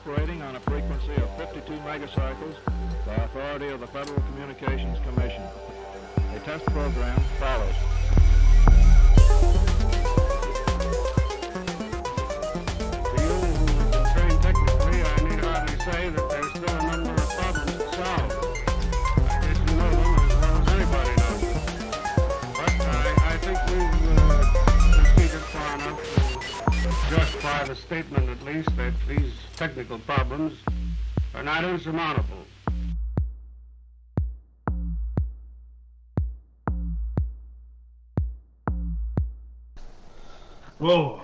operating on a frequency of 52 megacycles by authority of the Federal Communications Commission. A test program follows. To you who've been trained technically, I need hardly say that there's still a number of problems to solve. I guess you know them as well as anybody knows them. But I think we've proceeded far enough to justify the statement, at least, that these technical problems are not insurmountable. Whoa.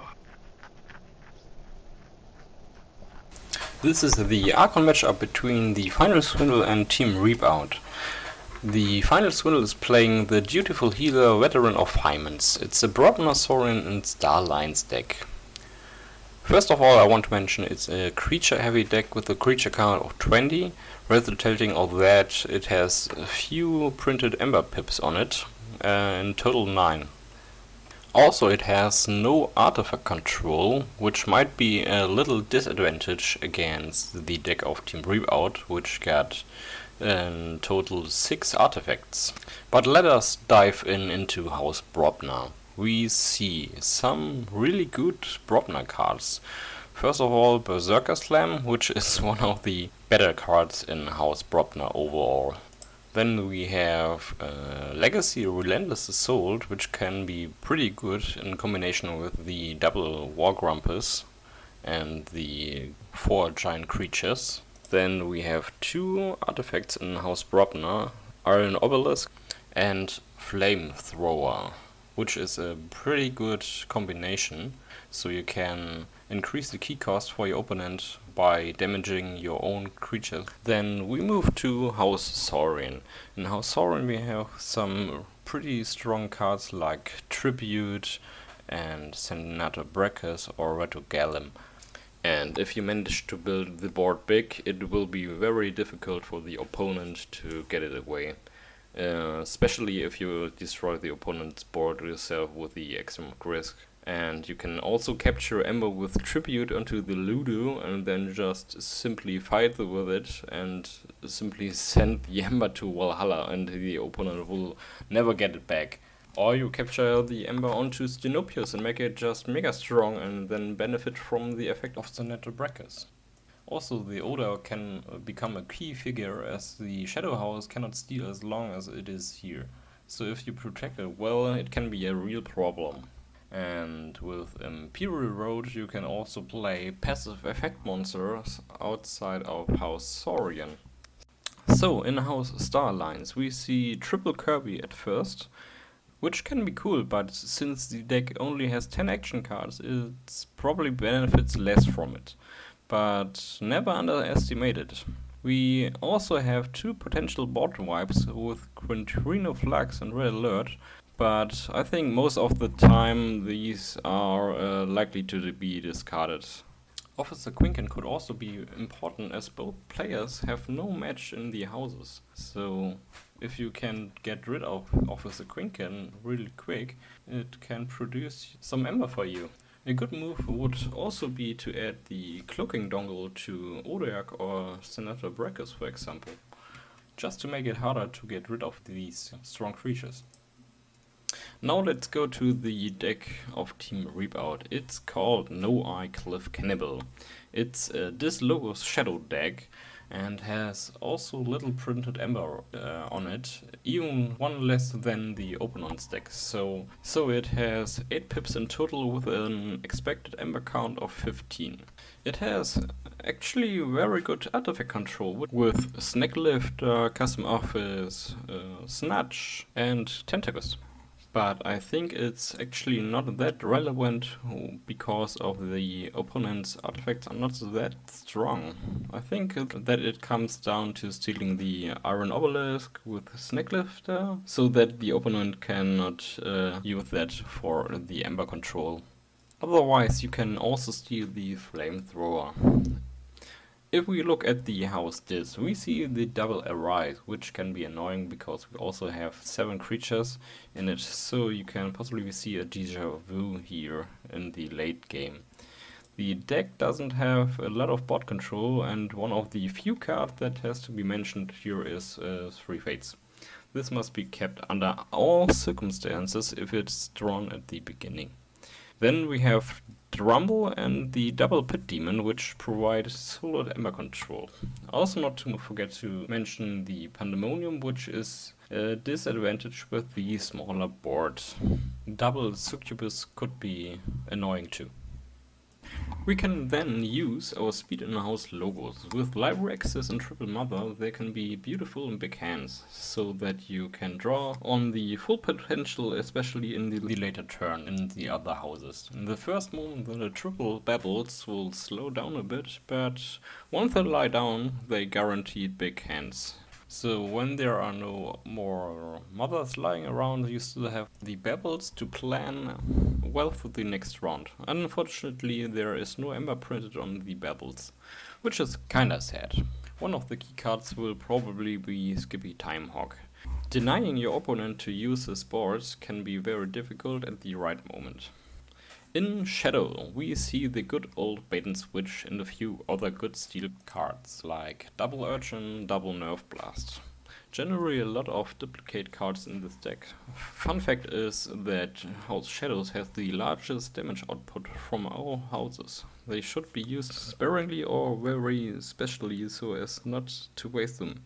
This is the Archon matchup between the Final Swindle and Team Reapout. The Final Swindle is playing the dutiful healer Veteran of Hymens. It's a Brobner Saurian and Starlines deck. First of all, I want to mention it's a creature heavy deck with a creature count of 20. Resulting of that, it has a few printed Ember pips on it, in total 9. Also, it has no artifact control, which might be a little disadvantage against the deck of Team Reapout, which got in total 6 artifacts. But let us dive into House Brobner. We see some really good Brobner cards. First of all, Berserker Slam, which is one of the better cards in House Brobner overall. Then we have Legacy Relentless Assault, which can be pretty good in combination with the double War Grumpus and the 4 giant creatures. Then we have 2 artifacts in House Brobner, Iron Obelisk and Flamethrower, which is a pretty good combination, so you can increase the key cost for your opponent by damaging your own creatures. Then we move to House Saurian. In House Saurian we have some pretty strong cards like Tribute and Senator Breckus or Reto Gallim. And if you manage to build the board big, it will be very difficult for the opponent to get it away. Especially if you destroy the opponent's board yourself with the extreme risk. And you can also capture Ember with Tribute onto the Ludo and then just simply fight with it and simply send the Ember to Valhalla and the opponent will never get it back. Or you capture the Ember onto Stenopius and make it just mega strong and then benefit from the effect of Senator Breckus. Also, the Order can become a key figure as the Shadow House cannot steal as long as it is here. So if you protect it well, it can be a real problem. And with Imperial Road you can also play passive effect monsters outside of House Saurian. So in House Starlines we see triple Kirby at first, which can be cool, but since the deck only has 10 action cards, it probably benefits less from it. But never underestimate it. We also have 2 potential board wipes with Quintrino Flux and Red Alert, but I think most of the time these are likely to be discarded. Officer Quinken could also be important as both players have no match in the houses. So if you can get rid of Officer Quinken really quick, it can produce some Ember for you. A good move would also be to add the cloaking dongle to Odeak or Senator Breckus, for example, just to make it harder to get rid of these strong creatures. Now let's go to the deck of Team Reapout. It's called No Eye Cliff Cannibal. It's a Dislogos Shadow deck and has also little printed Ember on it, even 1 less than the opponent's deck. So it has 8 pips in total with an expected Ember count of 15. It has actually very good artifact control with Snack Lifter, Custom Office, Snatch and Tentacles. But I think it's actually not that relevant because of the opponent's artifacts are not that strong. I think that it comes down to stealing the Iron Obelisk with Snack Lifter so that the opponent cannot use that for the Ember control. Otherwise you can also steal the Flamethrower. If we look at the house disc, we see the double Arise, which can be annoying because we also have 7 creatures in it, so you can possibly see a déjà vu here in the late game. The deck doesn't have a lot of board control, and one of the few cards that has to be mentioned here is Three Fates. This must be kept under all circumstances if it's drawn at the beginning. Then we have Rumble and the Double Pit Demon, which provide solid Ember control. Also not to forget to mention the Pandemonium, which is a disadvantage with the smaller board. Double Succubus could be annoying too. We can then use our speed in-house logos. With library access and triple mother, they can be beautiful in big hands, so that you can draw on the full potential, especially in the later turn in the other houses. In the first moment, the triple babbles will slow down a bit, but once they lie down, they guaranteed big hands. So when there are no more mothers lying around, you still have the babbles to plan well for the next round. Unfortunately, there is no ember printed on the babbles, which is kinda sad. One of the key cards will probably be Skippy Timehawk. Denying your opponent to use his boards can be very difficult at the right moment. In Shadow, we see the good old bait and switch and a few other good steel cards, like Double Urchin, Double Nerve Blast. Generally a lot of duplicate cards in this deck. Fun fact is that House Shadows has the largest damage output from all houses. They should be used sparingly or very specially so as not to waste them.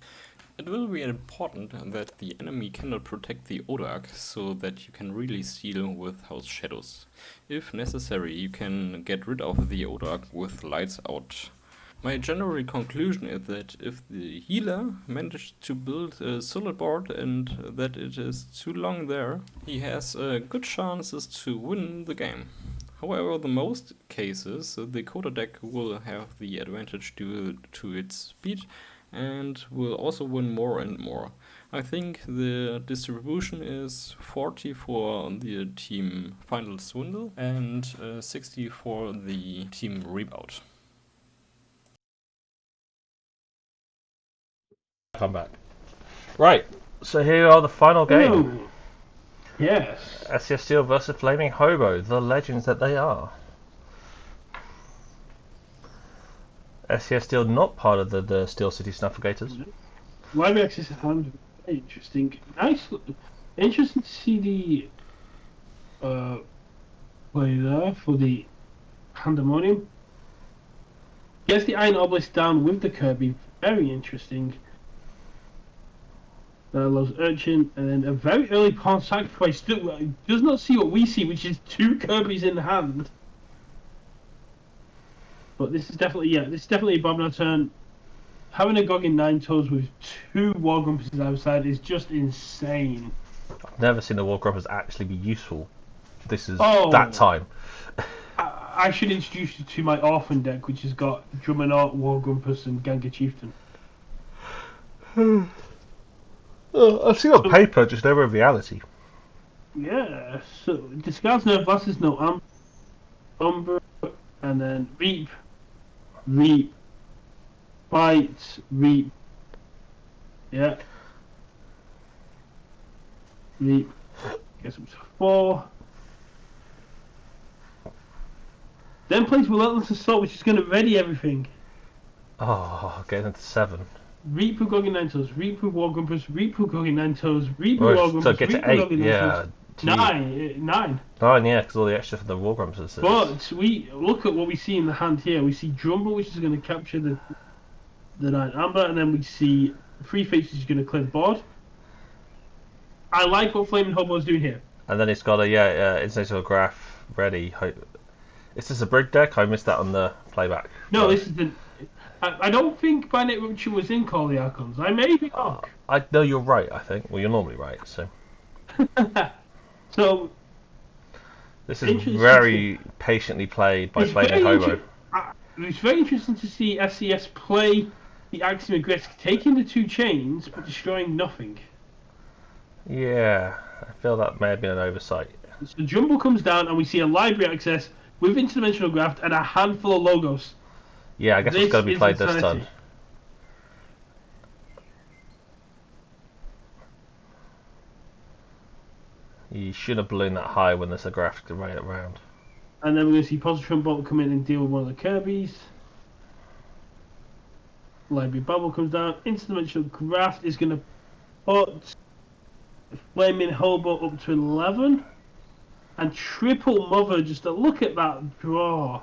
It will be important that the enemy cannot protect the Odark, so that you can really steal with House Shadows. If necessary, you can get rid of the Odark with Lights Out. My general conclusion is that if the healer managed to build a solid board and that it is too long there, he has good chances to win the game. However, in most cases, the KOTE deck will have the advantage due to its speed and will also win more and more. I think the distribution is 40 for the team Final Swindle and 60 for the team Rebound. Come back. Right, so here are the final game. Ooh. Yes. SCS Steel versus Flaming Hobo, the legends that they are. SCS Steel not part of the Steel City Snufflegators. Library access is hand. Very interesting. Nice. Interesting to see the play there for the Pandemonium. Gets the Iron Obelisk down with the Kirby. Very interesting. Loves Urchin, and then a very early pawn sacrifice. Does not see what we see, which is two Kirbys in hand. But this is definitely, this is definitely a Bob turn. Having a Gog in 9 toes with two War Grumpuses outside is just insane. I've never seen a War Grumpus actually be useful. This is that time. I should introduce you to my Orphan deck, which has got Drummernaught, War Grumpus, and Ganga Chieftain. I've seen on paper, just never in reality. Yeah, so discards no Glasses, no Umber, and then Reap, Bite, Reap, yeah, Reap, gets up to 4. Then plays Relentless Assault, which is going to ready everything. Oh, getting into 7. Reap with Gog in 9 toes, Reap with War Grumpus, Reap with Gog in 9 toes, Reap with War Grumpus, So get Reap to with 8, Gog in 9 yeah. toes. 9. 9, yeah, because all the extra for the War Grumpuses. But we look at what we see in the hand here. We see Drumble, which is going to capture the 9 Amber, and then we see Three Fates, which is going to clear the board. I like what Flaming Hobo's doing here. And then it's got a Insatiable Graph ready. Is this a Brig deck? I missed that on the playback. No, this is the. I don't think Binate Rupture was in Call the Archons. I may be wrong. No, you're right, I think. Well, you're normally right, so. So. This is very patiently played by Flaming Hobo. It's very interesting to see SCS play the Axiom Aggressive, taking the 2 chains but destroying nothing. Yeah, I feel that may have been an oversight. So Jumble comes down and we see a library access with interdimensional graft and a handful of logos. Yeah, I guess it's going to be played this insanity. turn. You shouldn't have ballooned that high when there's a graft right around. And then we're going to see Positron Bolt come in and deal with one of the Kirby's. Library Bubble comes down. Interdimensional Graft is going to put Flaming Hobo up to 11. And Triple Mother, just to look at that draw.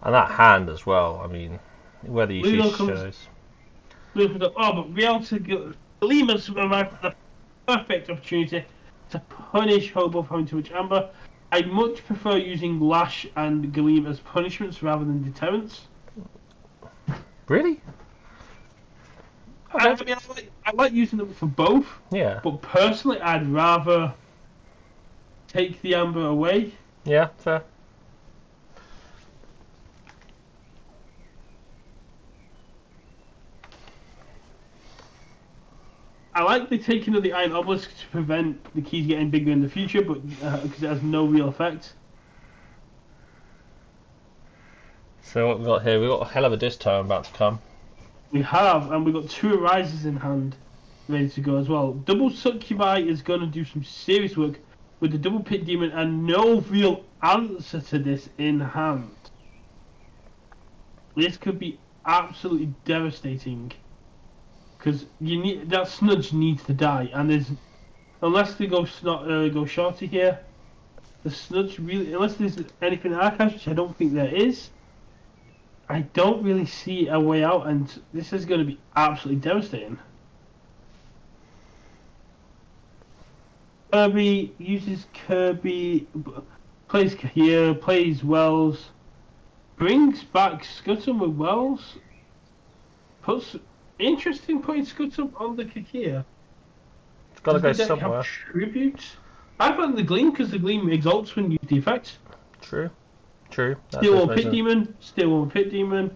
And that hand as well. I mean, whether you Ludo see comes- shows. But Realtor Gleamer's the perfect opportunity to punish Hobo for having too much amber. I much prefer using Lash and Gleam as punishments rather than deterrents. Really? I mean, I like using them for both, Yeah. but personally, I'd rather take the amber away. Yeah, fair. I like the taking of the Iron Obelisk to prevent the keys getting bigger in the future, but because it has no real effect. So what we got here? We got a hell of a disc turn about to come. We have, and we've got 2 Arises in hand, ready to go as well. Double Succubi is going to do some serious work with the double Pit Demon and no real answer to this in hand. This could be absolutely devastating, because you need that Snudge needs to die, and there's unless they go shorty here, the Snudge really, unless there's anything in Archives, which I don't think there is. I don't really see a way out, and this is going to be absolutely devastating. Kirby uses Kirby, plays here, plays Wells, brings back Scuttum with Wells, puts interesting putting Scuttum on the Kakir. It's got to go Does the deck somewhere. have tributes? I found the Gleam because the Gleam exalts when you use the effect. True. True. That's Still his on Pit reason. Demon. Still on Pit Demon.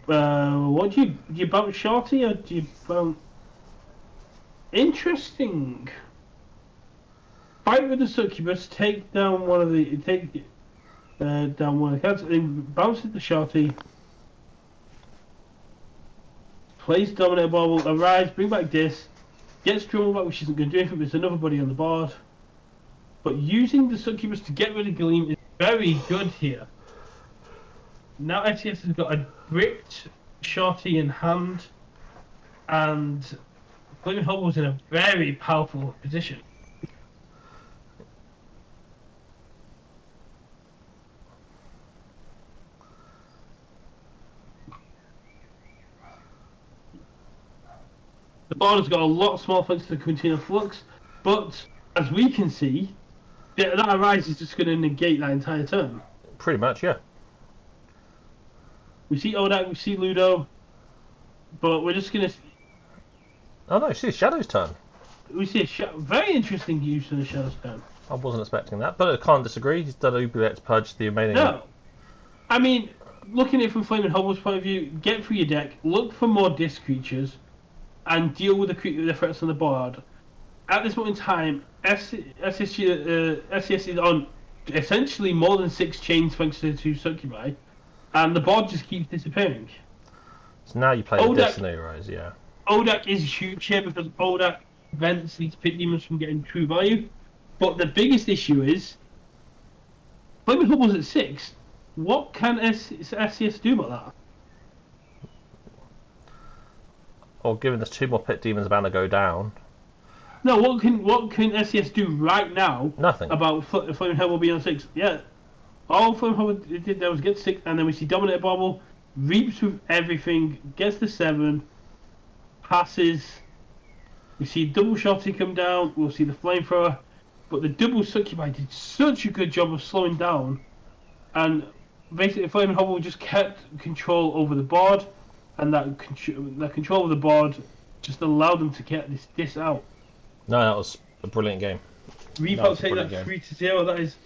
What do you bounce Shorty or do you bounce? Interesting. Fight with the Succubus. Take down one of the down one of the cards. And bounces the Shorty. Plays Dominator Bobble. Arise. Bring back this. Gets Drummer back, which isn't going to do anything. But there's another body on the board. But using the Succubus to get rid of Gleam is very good here. Now SES has got a bricked Shorty in hand, and Flaming Hobo's in a very powerful position. The board has got a lot of small flints to continue flux, but as we can see, that Arise is just going to negate that entire turn. Pretty much, yeah. We see Odak, we see Ludo, but we're just going to... Oh no, see Shadow's turn. We see a very interesting use of the Shadow's turn. I wasn't expecting that, but I can't disagree. He's done Oubliette Pudge, the remaining. No. I mean, looking at it from Flaming Hobo's point of view, get through your deck, look for more disc creatures, and deal with the threats on the board. At this moment in time, SES is on essentially more than 6 chains thanks to 2 Succubi, and the board just keeps disappearing. So now you play the Odak- Destiny Rise, yeah. Odak is huge here because Odak prevents these Pit Demons from getting true value. But the biggest issue is, Flaming Hobo's at 6. What can SES do about that? Or given there's 2 more Pit Demons about to go down. No, what can SES do right now Nothing. about Flaming Hobo being on 6? Yeah, all Flaming Hobo did there was get 6, and then we see Dominator Bobble, reaps with everything, gets the 7, passes. We see double Shotty come down, we'll see the Flamethrower, but the double Succubi did such a good job of slowing down, and basically Flaming Hobo just kept control over the board, and that control of the board just allowed them to get this out. No, that was a brilliant game. Reap That was a take that brilliant 3-0. That is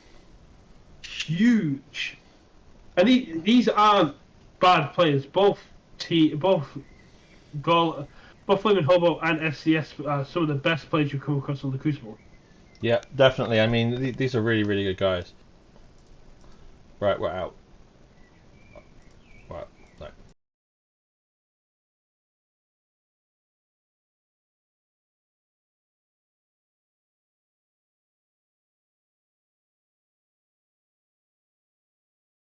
huge. And these aren't bad players. Both Flaming Hobo and SCS are some of the best players you've come across on the Crucible. Yeah, definitely. I mean, these are really, really good guys. Right, we're out.